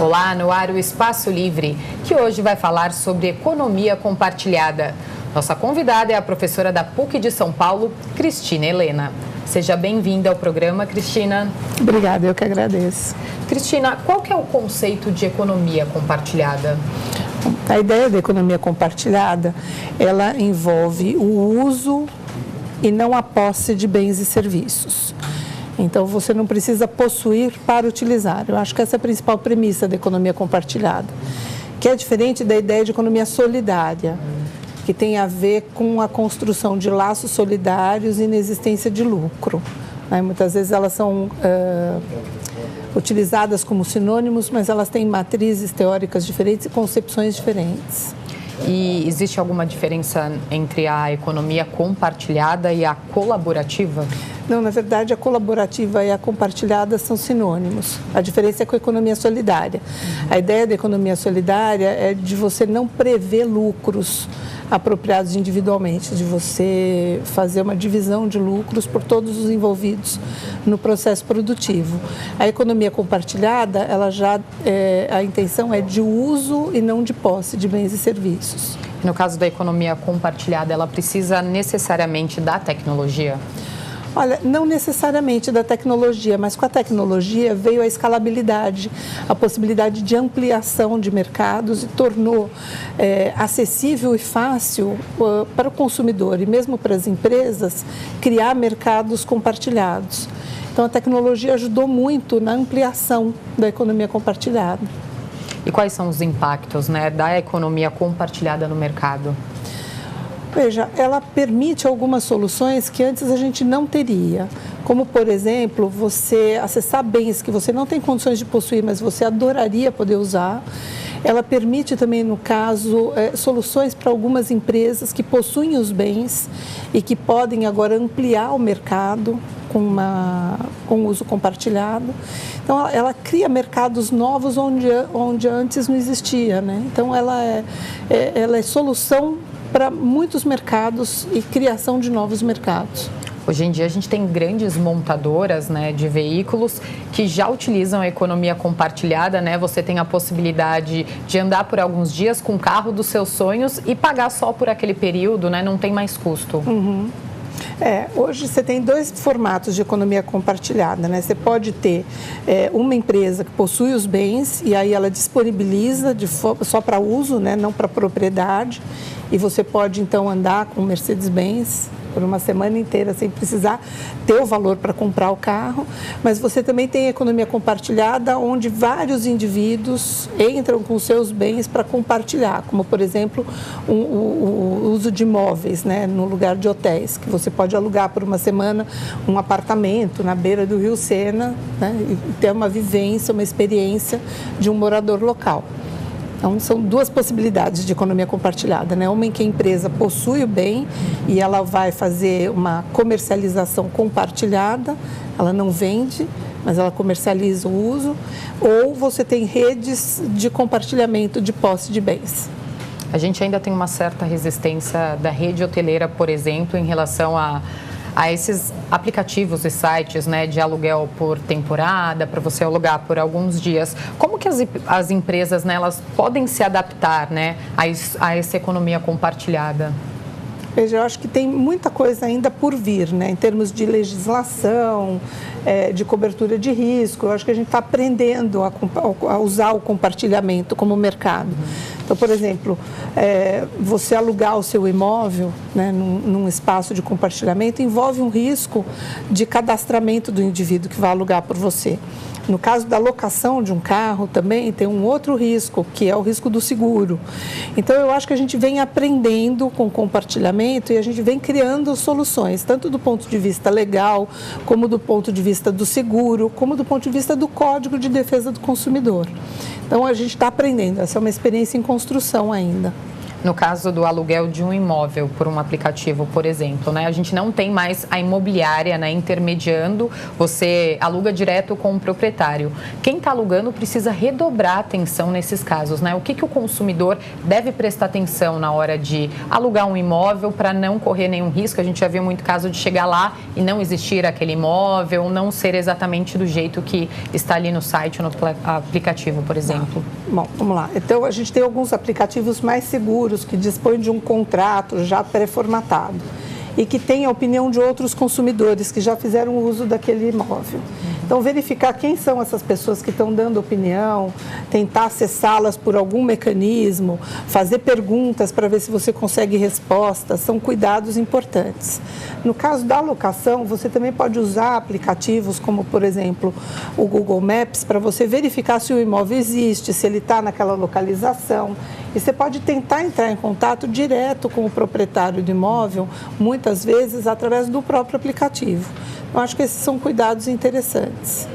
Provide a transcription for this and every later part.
Olá, no ar o Espaço Livre, que hoje vai falar sobre economia compartilhada. Nossa convidada é a professora da PUC de São Paulo, Cristina Helena. Seja bem-vinda ao programa, Cristina. Obrigada, eu que agradeço. Cristina, qual que é o conceito de economia compartilhada? A ideia da economia compartilhada, ela envolve o uso e não a posse de bens e serviços. Então, você não precisa possuir para utilizar. Eu acho que essa é a principal premissa da economia compartilhada, que é diferente da ideia de economia solidária, que tem a ver com a construção de laços solidários e inexistência de lucro. Muitas vezes elas são utilizadas como sinônimos, mas elas têm matrizes teóricas diferentes e concepções diferentes. E existe alguma diferença entre a economia compartilhada e a colaborativa? Não, na verdade, a colaborativa e a compartilhada são sinônimos. A diferença é com a economia solidária. A ideia da economia solidária é de você não prever lucros apropriados individualmente, de você fazer uma divisão de lucros por todos os envolvidos no processo produtivo. A economia compartilhada, a intenção é de uso e não de posse de bens e serviços. No caso da economia compartilhada, ela precisa necessariamente da tecnologia? Olha, não necessariamente da tecnologia, mas com a tecnologia veio a escalabilidade, a possibilidade de ampliação de mercados e tornou acessível e fácil para o consumidor e mesmo para as empresas criar mercados compartilhados. Então, a tecnologia ajudou muito na ampliação da economia compartilhada. E quais são os impactos, da economia compartilhada no mercado? Veja, ela permite algumas soluções que antes a gente não teria, como, por exemplo, você acessar bens que você não tem condições de possuir, mas você adoraria poder usar. Ela permite também, no caso, soluções para algumas empresas que possuem os bens e que podem agora ampliar o mercado com uso compartilhado. Então, ela cria mercados novos onde antes não existia, Então, ela é solução para muitos mercados e criação de novos mercados. Hoje em dia a gente tem grandes montadoras de veículos que já utilizam a economia compartilhada, Você tem a possibilidade de andar por alguns dias com o carro dos seus sonhos e pagar só por aquele período, Não tem mais custo. Uhum. Hoje você tem dois formatos de economia compartilhada, Você pode ter uma empresa que possui os bens e aí ela disponibiliza só para uso, Não para propriedade. E você pode, então, andar com o Mercedes-Benz por uma semana inteira sem precisar ter o valor para comprar o carro. Mas você também tem a economia compartilhada, onde vários indivíduos entram com seus bens para compartilhar, como, por exemplo, o uso de imóveis, no lugar de hotéis, que você pode alugar por uma semana um apartamento na beira do Rio Sena, e ter uma vivência, uma experiência de um morador local. Então, são duas possibilidades de economia compartilhada, Uma em que a empresa possui o bem e ela vai fazer uma comercialização compartilhada, ela não vende, mas ela comercializa o uso, ou você tem redes de compartilhamento de posse de bens. A gente ainda tem uma certa resistência da rede hoteleira, por exemplo, em relação a esses aplicativos e sites de aluguel por temporada, para você alugar por alguns dias. Como que as empresas elas podem se adaptar a essa economia compartilhada? Veja, eu acho que tem muita coisa ainda por vir, em termos de legislação, de cobertura de risco. Eu acho que a gente está aprendendo a usar o compartilhamento como mercado. Então, por exemplo, você alugar o seu imóvel num espaço de compartilhamento envolve um risco de cadastramento do indivíduo que vai alugar por você. No caso da locação de um carro, também tem um outro risco, que é o risco do seguro. Então, eu acho que a gente vem aprendendo com o compartilhamento e a gente vem criando soluções, tanto do ponto de vista legal, como do ponto de vista do seguro, como do ponto de vista do Código de Defesa do Consumidor. Então, a gente está aprendendo. Essa é uma experiência em construção ainda. No caso do aluguel de um imóvel por um aplicativo, por exemplo, né? A gente não tem mais a imobiliária, né, intermediando, você aluga direto com o proprietário. Quem está alugando precisa redobrar a atenção nesses casos, né? O que o consumidor deve prestar atenção na hora de alugar um imóvel para não correr nenhum risco? A gente já viu muito caso de chegar lá e não existir aquele imóvel, não ser exatamente do jeito que está ali no site ou no aplicativo, por exemplo. Bom, vamos lá. Então, a gente tem alguns aplicativos mais seguros que dispõem de um contrato já pré-formatado e que tem a opinião de outros consumidores que já fizeram uso daquele imóvel. Então, verificar quem são essas pessoas que estão dando opinião, tentar acessá-las por algum mecanismo, fazer perguntas para ver se você consegue respostas, são cuidados importantes. No caso da locação, você também pode usar aplicativos como, por exemplo, o Google Maps para você verificar se o imóvel existe, se ele está naquela localização. E você pode tentar entrar em contato direto com o proprietário do imóvel, muitas vezes através do próprio aplicativo. Eu acho que esses são cuidados interessantes.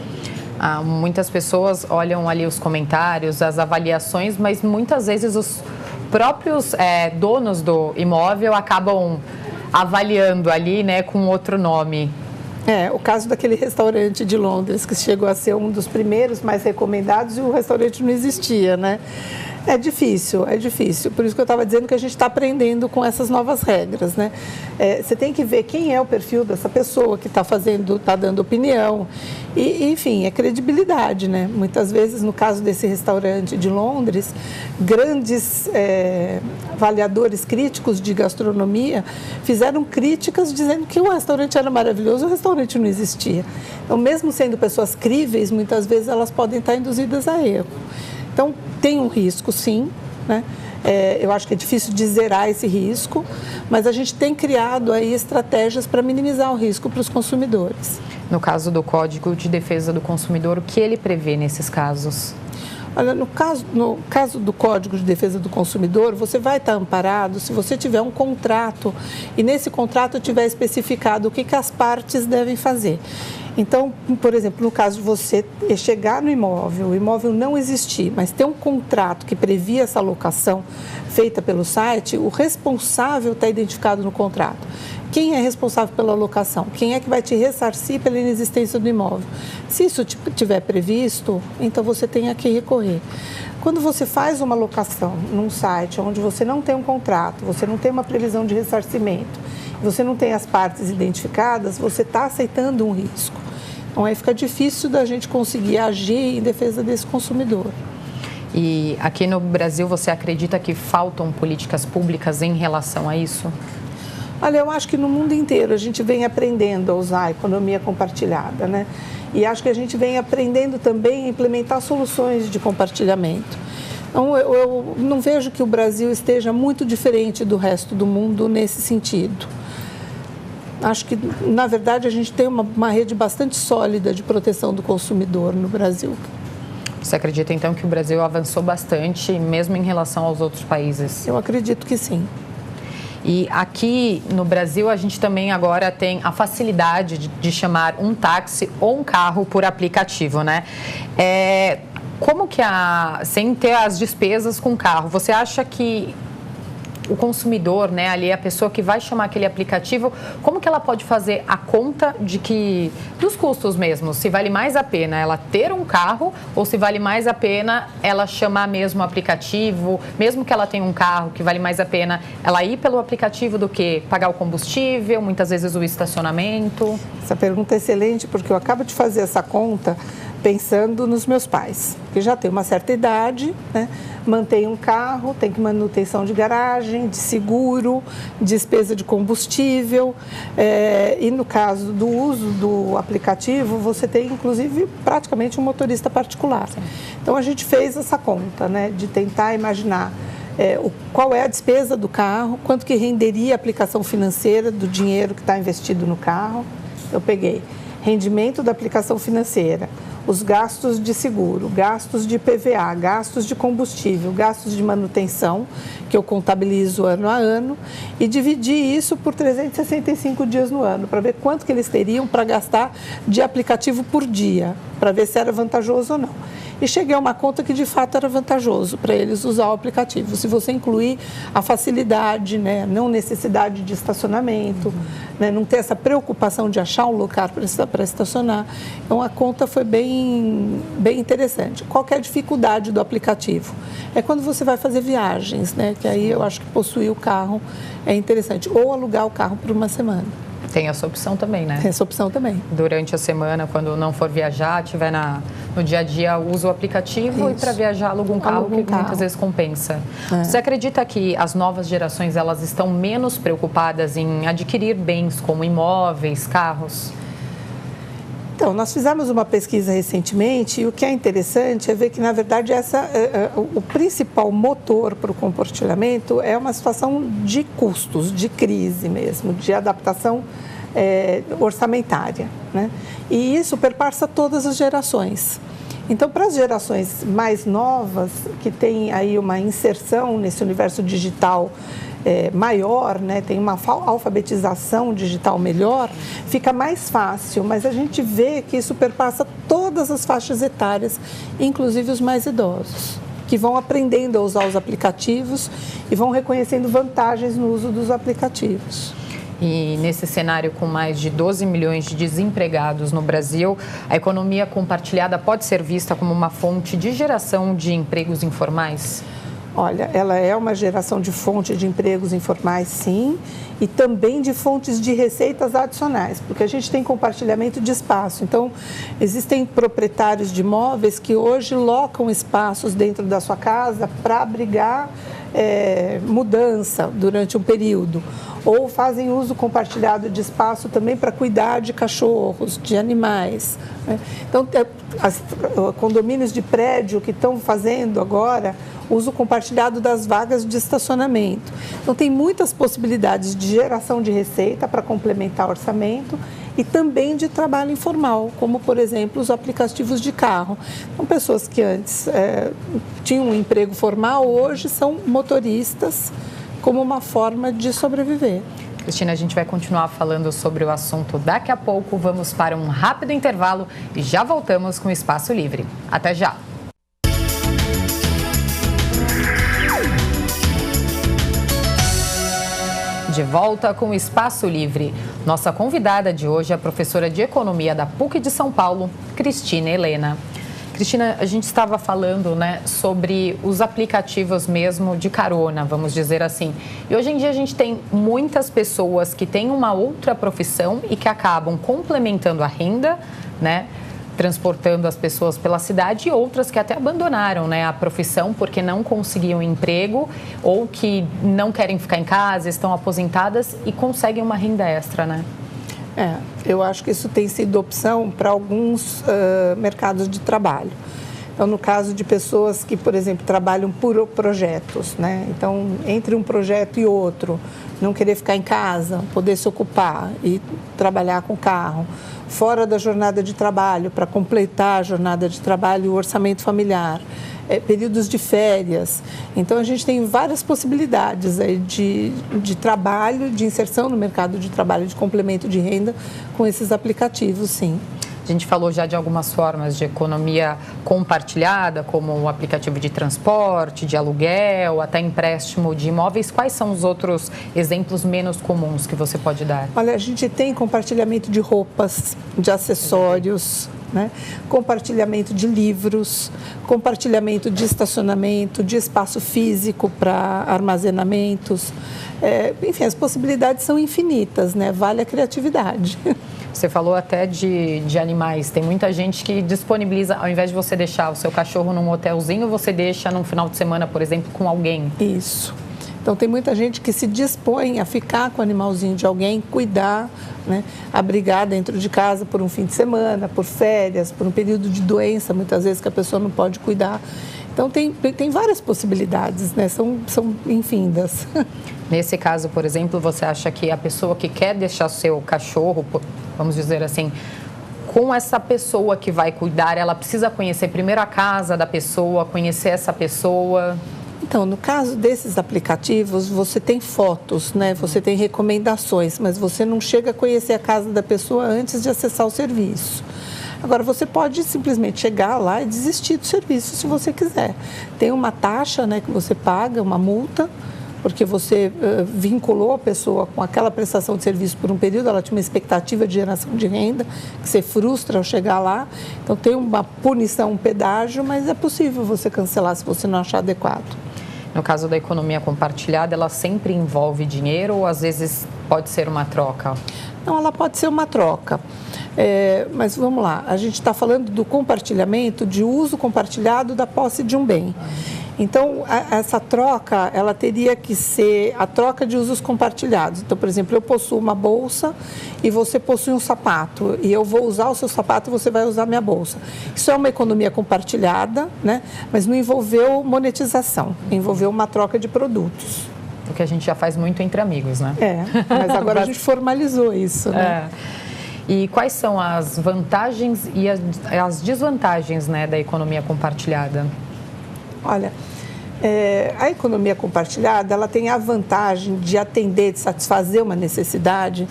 Muitas pessoas olham ali os comentários, as avaliações, mas muitas vezes os próprios donos do imóvel acabam avaliando ali, né, com outro nome. O caso daquele restaurante de Londres, que chegou a ser um dos primeiros mais recomendados e o restaurante não existia, né? É difícil. Por isso que eu estava dizendo que a gente está aprendendo com essas novas regras, né? Você tem que ver quem é o perfil dessa pessoa que está dando opinião. E, enfim, é credibilidade, né? Muitas vezes, no caso desse restaurante de Londres, grandes avaliadores críticos de gastronomia fizeram críticas dizendo que o restaurante era maravilhoso e o restaurante não existia. Então, mesmo sendo pessoas críveis, muitas vezes elas podem estar induzidas a erro. Então, tem um risco, sim, né? Eu acho que é difícil de zerar esse risco, mas a gente tem criado aí estratégias para minimizar o risco para os consumidores. No caso do Código de Defesa do Consumidor, o que ele prevê nesses casos? Olha, no caso do Código de Defesa do Consumidor, você vai estar amparado se você tiver um contrato e nesse contrato tiver especificado o que as partes devem fazer. Então, por exemplo, no caso de você chegar no imóvel, o imóvel não existir, mas ter um contrato que previa essa locação feita pelo site, o responsável está identificado no contrato. Quem é responsável pela locação? Quem é que vai te ressarcir pela inexistência do imóvel? Se isso tiver previsto, então você tem a que recorrer. Quando você faz uma locação num site onde você não tem um contrato, você não tem uma previsão de ressarcimento, você não tem as partes identificadas, você está aceitando um risco. Então, aí fica difícil da gente conseguir agir em defesa desse consumidor. E aqui no Brasil, você acredita que faltam políticas públicas em relação a isso? Olha, eu acho que no mundo inteiro a gente vem aprendendo a usar a economia compartilhada, né? E acho que a gente vem aprendendo também a implementar soluções de compartilhamento. Então, eu não vejo que o Brasil esteja muito diferente do resto do mundo nesse sentido. Acho que, na verdade, a gente tem uma rede bastante sólida de proteção do consumidor no Brasil. Você acredita, então, que o Brasil avançou bastante, mesmo em relação aos outros países? Eu acredito que sim. E aqui no Brasil, a gente também agora tem a facilidade de chamar um táxi ou um carro por aplicativo, né? Como que sem ter as despesas com o carro, você acha que o consumidor, né, ali a pessoa que vai chamar aquele aplicativo, como que ela pode fazer a conta dos custos mesmo? Se vale mais a pena ela ter um carro ou se vale mais a pena ela chamar mesmo o aplicativo, mesmo que ela tenha um carro, que vale mais a pena ela ir pelo aplicativo do que pagar o combustível, muitas vezes o estacionamento? Essa pergunta é excelente porque eu acabo de fazer essa conta pensando nos meus pais, que já têm uma certa idade, né? Mantém um carro, tem que manutenção de garagem, de seguro, despesa de combustível, e no caso do uso do aplicativo, você tem inclusive praticamente um motorista particular. Sim. Então a gente fez essa conta, né, de tentar imaginar qual é a despesa do carro, quanto que renderia a aplicação financeira do dinheiro que está investido no carro. Eu peguei rendimento da aplicação financeira, os gastos de seguro, gastos de PVA, gastos de combustível, gastos de manutenção, que eu contabilizo ano a ano, e dividi isso por 365 dias no ano, para ver quanto que eles teriam para gastar de aplicativo por dia. para ver se era vantajoso ou não. E cheguei a uma conta que de fato era vantajoso para eles usar o aplicativo. Se você incluir a facilidade, né, não necessidade de estacionamento, né, não ter essa preocupação de achar um lugar para estacionar. Então a conta foi bem interessante. Qual que é a dificuldade do aplicativo? É quando você vai fazer viagens, né, que aí eu acho que possuir o carro é interessante. Ou alugar o carro por uma semana. Tem essa opção também, né? Tem essa opção também. Durante a semana, quando não for viajar, estiver no dia a dia, usa o aplicativo. Isso. E para viajar, aluga um carro, que muitas vezes compensa. É. Você acredita que as novas gerações, elas estão menos preocupadas em adquirir bens como imóveis, carros? Então, nós fizemos uma pesquisa recentemente e o que é interessante é ver que, na verdade, o principal motor para o compartilhamento é uma situação de custos, de crise mesmo, de adaptação orçamentária, né? E isso perpassa todas as gerações. Então, para as gerações mais novas, que têm aí uma inserção nesse universo digital maior, né, tem uma alfabetização digital melhor, fica mais fácil, mas a gente vê que isso perpassa todas as faixas etárias, inclusive os mais idosos, que vão aprendendo a usar os aplicativos e vão reconhecendo vantagens no uso dos aplicativos. E nesse cenário com mais de 12 milhões de desempregados no Brasil, a economia compartilhada pode ser vista como uma fonte de geração de empregos informais? Olha, ela é uma geração de fonte de empregos informais, sim, e também de fontes de receitas adicionais, porque a gente tem compartilhamento de espaço. Então, existem proprietários de imóveis que hoje locam espaços dentro da sua casa para abrigar mudança durante um período, ou fazem uso compartilhado de espaço também para cuidar de cachorros, de animais, né? Então, condomínios de prédio que estão fazendo agora uso compartilhado das vagas de estacionamento. Então, tem muitas possibilidades de geração de receita para complementar o orçamento e também de trabalho informal, como, por exemplo, os aplicativos de carro. Então, pessoas que antes tinham um emprego formal, hoje são motoristas como uma forma de sobreviver. Cristina, a gente vai continuar falando sobre o assunto daqui a pouco. Vamos para um rápido intervalo e já voltamos com o Espaço Livre. Até já! De volta com o Espaço Livre. Nossa convidada de hoje é a professora de Economia da PUC de São Paulo, Cristina Helena. Cristina, a gente estava falando, né, sobre os aplicativos mesmo de carona, vamos dizer assim. E hoje em dia a gente tem muitas pessoas que têm uma outra profissão e que acabam complementando a renda, né, transportando as pessoas pela cidade, e outras que até abandonaram, né, a profissão porque não conseguiam emprego ou que não querem ficar em casa, estão aposentadas e conseguem uma renda extra, né? Eu acho que isso tem sido opção para alguns mercados de trabalho. Então, no caso de pessoas que, por exemplo, trabalham por projetos, né? Então, entre um projeto e outro, não querer ficar em casa, poder se ocupar e trabalhar com o carro, fora da jornada de trabalho, para completar a jornada de trabalho e o orçamento familiar, períodos de férias. Então, a gente tem várias possibilidades aí de trabalho, de inserção no mercado de trabalho, de complemento de renda com esses aplicativos, sim. A gente falou já de algumas formas de economia compartilhada, como o aplicativo de transporte, de aluguel, até empréstimo de imóveis. Quais são os outros exemplos menos comuns que você pode dar? Olha, a gente tem compartilhamento de roupas, de acessórios, né? Compartilhamento de livros, compartilhamento de estacionamento, de espaço físico para armazenamentos. Enfim, as possibilidades são infinitas, né? Vale a criatividade. Você falou até de animais. Tem muita gente que disponibiliza, ao invés de você deixar o seu cachorro num hotelzinho, você deixa num final de semana, por exemplo, com alguém. Isso. Então, tem muita gente que se dispõe a ficar com o animalzinho de alguém, cuidar, né? Abrigar dentro de casa por um fim de semana, por férias, por um período de doença, muitas vezes que a pessoa não pode cuidar. Então, tem várias possibilidades, né? São infindas. Nesse caso, por exemplo, você acha que a pessoa que quer deixar seu cachorro, vamos dizer assim, com essa pessoa que vai cuidar, ela precisa conhecer primeiro a casa da pessoa, conhecer essa pessoa? Então, no caso desses aplicativos, você tem fotos, né? Você tem recomendações, mas você não chega a conhecer a casa da pessoa antes de acessar o serviço. Agora, você pode simplesmente chegar lá e desistir do serviço se você quiser. Tem uma taxa, né, que você paga, uma multa, porque você vinculou a pessoa com aquela prestação de serviço por um período, ela tinha uma expectativa de geração de renda, que você frustra ao chegar lá. Então, tem uma punição, um pedágio, mas é possível você cancelar se você não achar adequado. No caso da economia compartilhada, ela sempre envolve dinheiro ou às vezes pode ser uma troca? Não, ela pode ser uma troca. Mas vamos lá, a gente está falando do compartilhamento, de uso compartilhado da posse de um bem. Então, essa troca, ela teria que ser a troca de usos compartilhados. Então, por exemplo, eu possuo uma bolsa e você possui um sapato. E eu vou usar o seu sapato e você vai usar a minha bolsa. Isso é uma economia compartilhada, né? Mas não envolveu monetização, envolveu uma troca de produtos. O que a gente já faz muito entre amigos, né? Mas agora a gente formalizou isso, né? E quais são as vantagens e as desvantagens, né, da economia compartilhada? Olha, a economia compartilhada, ela tem a vantagem de atender, de satisfazer uma necessidade,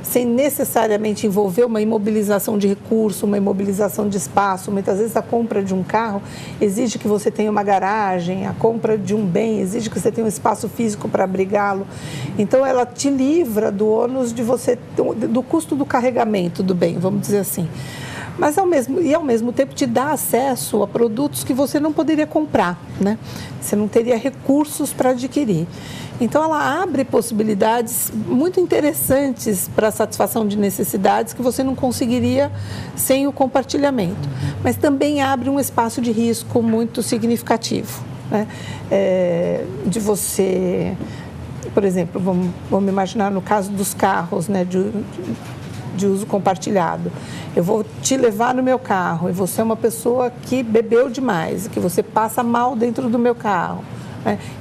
sem necessariamente envolver uma imobilização de recurso, uma imobilização de espaço. Muitas vezes a compra de um carro exige que você tenha uma garagem, a compra de um bem exige que você tenha um espaço físico para abrigá-lo. Então, ela te livra do ônus de você, do custo do carregamento do bem, vamos dizer assim. Mas ao mesmo tempo te dá acesso a produtos que você não poderia comprar, né? Você não teria recursos para adquirir. Então, ela abre possibilidades muito interessantes para a satisfação de necessidades que você não conseguiria sem o compartilhamento. Mas também abre um espaço de risco muito significativo, né? De você, por exemplo, vamos imaginar no caso dos carros, né, de uso compartilhado. Eu vou te levar no meu carro e você é uma pessoa que bebeu demais, que você passa mal dentro do meu carro.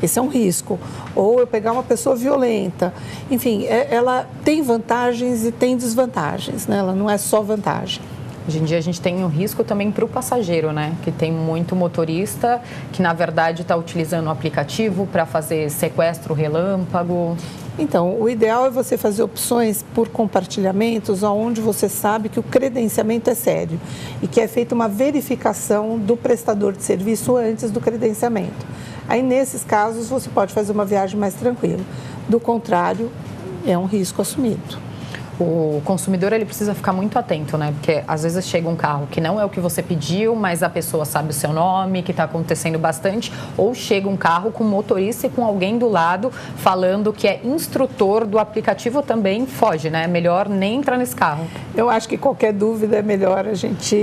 Esse é um risco. Ou eu pegar uma pessoa violenta. Enfim, ela tem vantagens e tem desvantagens, né? Ela não é só vantagem. Hoje em dia a gente tem um risco também para o passageiro, né? Que tem muito motorista que, na verdade, está utilizando o aplicativo para fazer sequestro relâmpago. Então, o ideal é você fazer opções por compartilhamentos onde você sabe que o credenciamento é sério e que é feita uma verificação do prestador de serviço antes do credenciamento. Aí, nesses casos, você pode fazer uma viagem mais tranquila. Do contrário, é um risco assumido. O consumidor, ele precisa ficar muito atento, né? Porque às vezes chega um carro que não é o que você pediu, mas a pessoa sabe o seu nome, que está acontecendo bastante, ou chega um carro com motorista e com alguém do lado falando que é instrutor do aplicativo, também foge, né? É melhor nem entrar nesse carro. Eu acho que qualquer dúvida é melhor a gente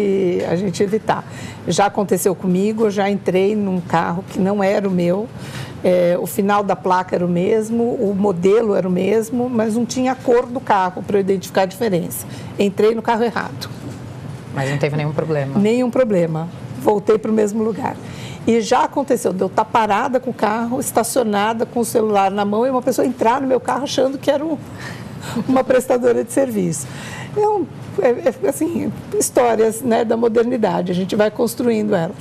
evitar. Já aconteceu comigo, eu já entrei num carro que não era o meu. O final da placa era o mesmo, o modelo era o mesmo, mas não tinha a cor do carro para eu identificar a diferença. Entrei no carro errado. Mas não teve nenhum problema? Nenhum problema. Voltei para o mesmo lugar. E já aconteceu de eu estar parada com o carro, estacionada com o celular na mão e uma pessoa entrar no meu carro achando que era uma prestadora de serviço. Assim, histórias, né, da modernidade, a gente vai construindo elas.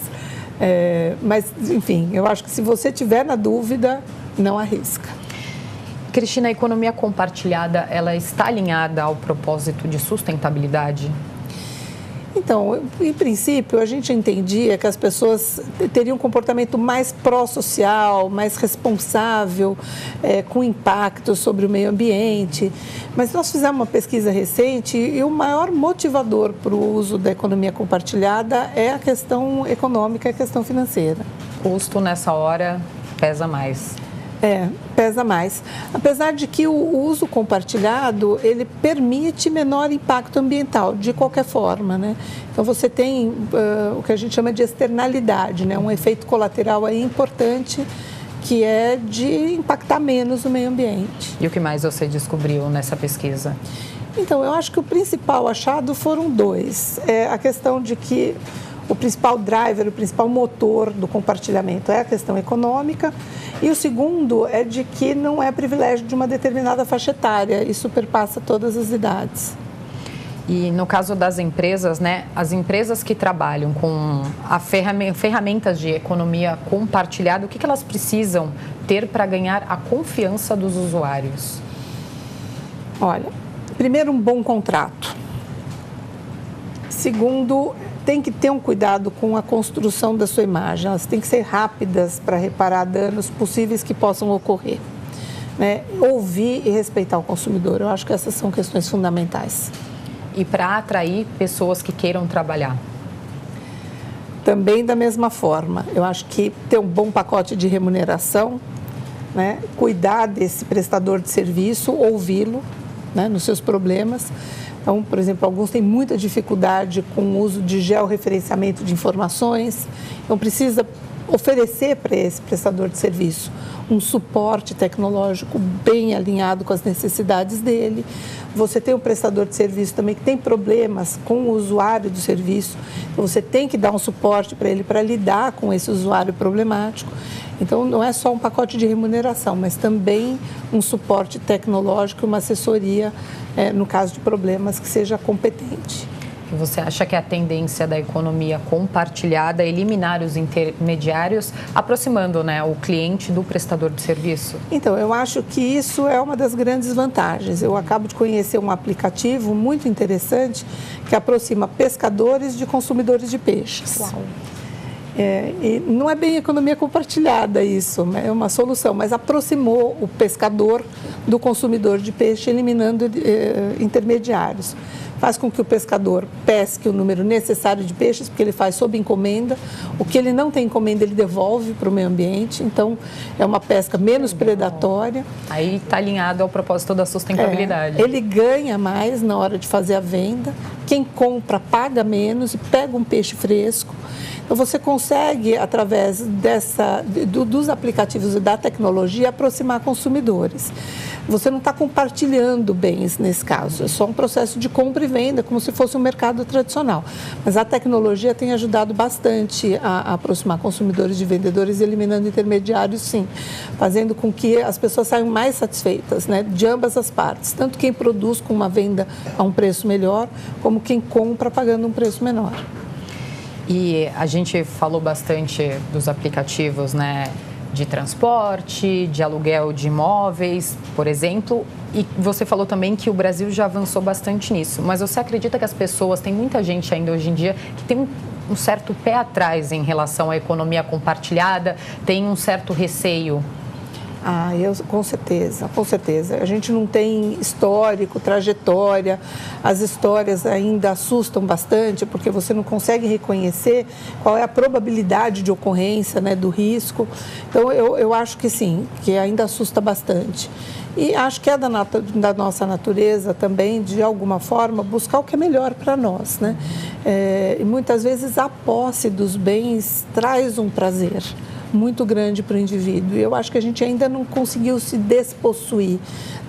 Mas, enfim, eu acho que se você tiver na dúvida, não arrisca. Cristina, a economia compartilhada, ela está alinhada ao propósito de sustentabilidade? Então, em princípio, a gente entendia que as pessoas teriam um comportamento mais pró-social, mais responsável, com impacto sobre o meio ambiente. Mas nós fizemos uma pesquisa recente e o maior motivador para o uso da economia compartilhada é a questão econômica, a questão financeira. Custo nessa hora pesa mais. Pesa mais. Apesar de que o uso compartilhado, ele permite menor impacto ambiental, de qualquer forma, né? Então, você tem o que a gente chama de externalidade, né? Um efeito colateral aí importante, que é de impactar menos o meio ambiente. E o que mais você descobriu nessa pesquisa? Então, eu acho que o principal achado foram dois. A questão de que o principal driver, o principal motor do compartilhamento é a questão econômica. E o segundo é de que não é privilégio de uma determinada faixa etária, isso perpassa todas as idades. E no caso das empresas, né, as empresas que trabalham com ferramentas de economia compartilhada, o que elas precisam ter para ganhar a confiança dos usuários? Olha, primeiro, um bom contrato. Segundo, tem que ter um cuidado com a construção da sua imagem. Elas têm que ser rápidas para reparar danos possíveis que possam ocorrer. Né? Ouvir e respeitar o consumidor. Eu acho que essas são questões fundamentais. E para atrair pessoas que queiram trabalhar? Também da mesma forma. Eu acho que ter um bom pacote de remuneração, né? Cuidar desse prestador de serviço, ouvi-lo, né? Nos seus problemas. Então, por exemplo, alguns têm muita dificuldade com o uso de georreferenciamento de informações. Então, precisa oferecer para esse prestador de serviço um suporte tecnológico bem alinhado com as necessidades dele. Você tem um prestador de serviço também que tem problemas com o usuário do serviço, então você tem que dar um suporte para ele para lidar com esse usuário problemático. Então, não é só um pacote de remuneração, mas também um suporte tecnológico, uma assessoria, no caso de problemas, que seja competente. Você acha que a tendência da economia compartilhada é eliminar os intermediários, aproximando, né, o cliente do prestador de serviço? Então, eu acho que isso é uma das grandes vantagens. Eu acabo de conhecer um aplicativo muito interessante que aproxima pescadores de consumidores de peixes. Uau. E não é bem economia compartilhada isso, é uma solução, mas aproximou o pescador do consumidor de peixe, eliminando intermediários. Faz com que o pescador pesque o número necessário de peixes, porque ele faz sob encomenda. O que ele não tem encomenda, ele devolve para o meio ambiente. Então, é uma pesca menos predatória. Aí está alinhado ao propósito da sustentabilidade. Ele ganha mais na hora de fazer a venda. Quem compra paga menos e pega um peixe fresco. Então, você consegue, através dos aplicativos e da tecnologia, aproximar consumidores. Você não está compartilhando bens nesse caso, é só um processo de compra e venda, como se fosse um mercado tradicional. Mas a tecnologia tem ajudado bastante a aproximar consumidores de vendedores, eliminando intermediários, sim, fazendo com que as pessoas saiam mais satisfeitas, né, de ambas as partes, tanto quem produz com uma venda a um preço melhor, como quem compra pagando um preço menor. E a gente falou bastante dos aplicativos, né, de transporte, de aluguel de imóveis, por exemplo, e você falou também que o Brasil já avançou bastante nisso, mas você acredita que as pessoas, tem muita gente ainda hoje em dia que tem um certo pé atrás em relação à economia compartilhada, tem um certo receio? Com certeza, com certeza. A gente não tem histórico, trajetória, as histórias ainda assustam bastante, porque você não consegue reconhecer qual é a probabilidade de ocorrência, né, do risco. Então, eu acho que sim, que ainda assusta bastante. E acho que é da nossa natureza também, de alguma forma, buscar o que é melhor para nós, né? E muitas vezes a posse dos bens traz um prazer muito grande para o indivíduo. E eu acho que a gente ainda não conseguiu se despossuir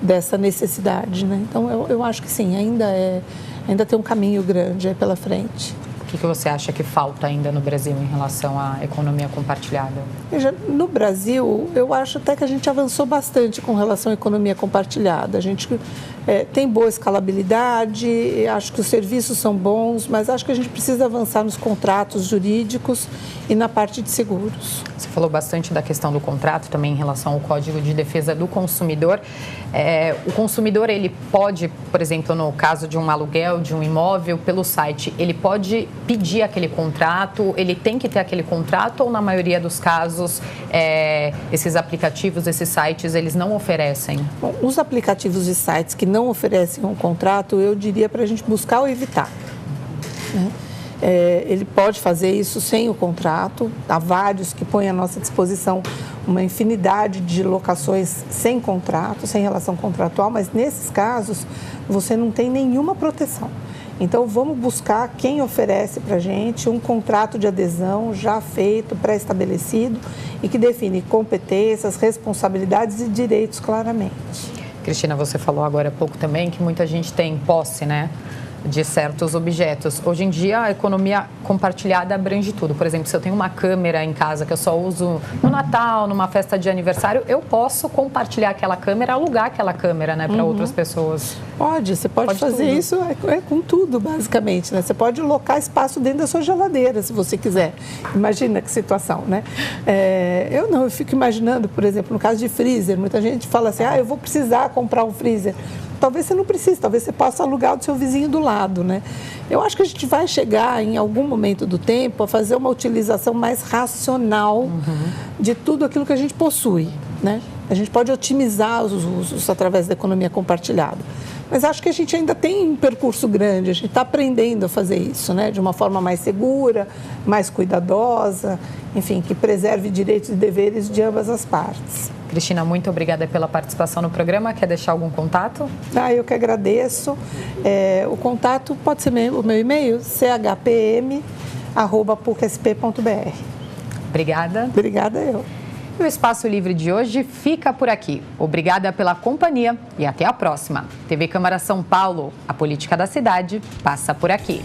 dessa necessidade, né? Então, eu acho que sim, ainda tem um caminho grande aí pela frente. O que você acha que falta ainda no Brasil em relação à economia compartilhada? Veja, no Brasil, eu acho até que a gente avançou bastante com relação à economia compartilhada. A gente tem boa escalabilidade, acho que os serviços são bons, mas acho que a gente precisa avançar nos contratos jurídicos e na parte de seguros. Você falou bastante da questão do contrato, também em relação ao Código de Defesa do Consumidor. O consumidor, ele pode, por exemplo, no caso de um aluguel, de um imóvel, pelo site, ele pode pedir aquele contrato, ele tem que ter aquele contrato ou, na maioria dos casos, esses aplicativos, esses sites, eles não oferecem? Bom, os aplicativos e sites que não oferecem um contrato, eu diria para a gente buscar ou evitar, né? Ele pode fazer isso sem o contrato. Há vários que põem à nossa disposição uma infinidade de locações sem contrato, sem relação contratual, mas nesses casos você não tem nenhuma proteção. Então, vamos buscar quem oferece para a gente um contrato de adesão já feito, pré-estabelecido e que define competências, responsabilidades e direitos claramente. Cristina, você falou agora há pouco também que muita gente tem posse, né, de certos objetos. Hoje em dia, a economia compartilhada abrange tudo. Por exemplo, se eu tenho uma câmera em casa que eu só uso no Natal, numa festa de aniversário, eu posso compartilhar aquela câmera, alugar aquela câmera, né, para outras pessoas. Você pode fazer tudo. Isso com tudo, basicamente, né? Você pode locar espaço dentro da sua geladeira, se você quiser. Imagina que situação, né? Eu fico imaginando, por exemplo, no caso de freezer, muita gente fala assim, eu vou precisar comprar um freezer. talvez você não precise, talvez você possa alugar do seu vizinho do lado, né? Eu acho que a gente vai chegar em algum momento do tempo a fazer uma utilização mais racional de tudo aquilo que a gente possui, né? A gente pode otimizar os usos através da economia compartilhada. Mas acho que a gente ainda tem um percurso grande, a gente está aprendendo a fazer isso, né? De uma forma mais segura, mais cuidadosa, enfim, que preserve direitos e deveres de ambas as partes. Cristina, muito obrigada pela participação no programa. Quer deixar algum contato? Eu que agradeço. O contato pode ser o meu e-mail, chpm@pucsp.br. Obrigada. Obrigada eu. E o Espaço Livre de hoje fica por aqui. Obrigada pela companhia e até a próxima. TV Câmara São Paulo, a política da cidade passa por aqui.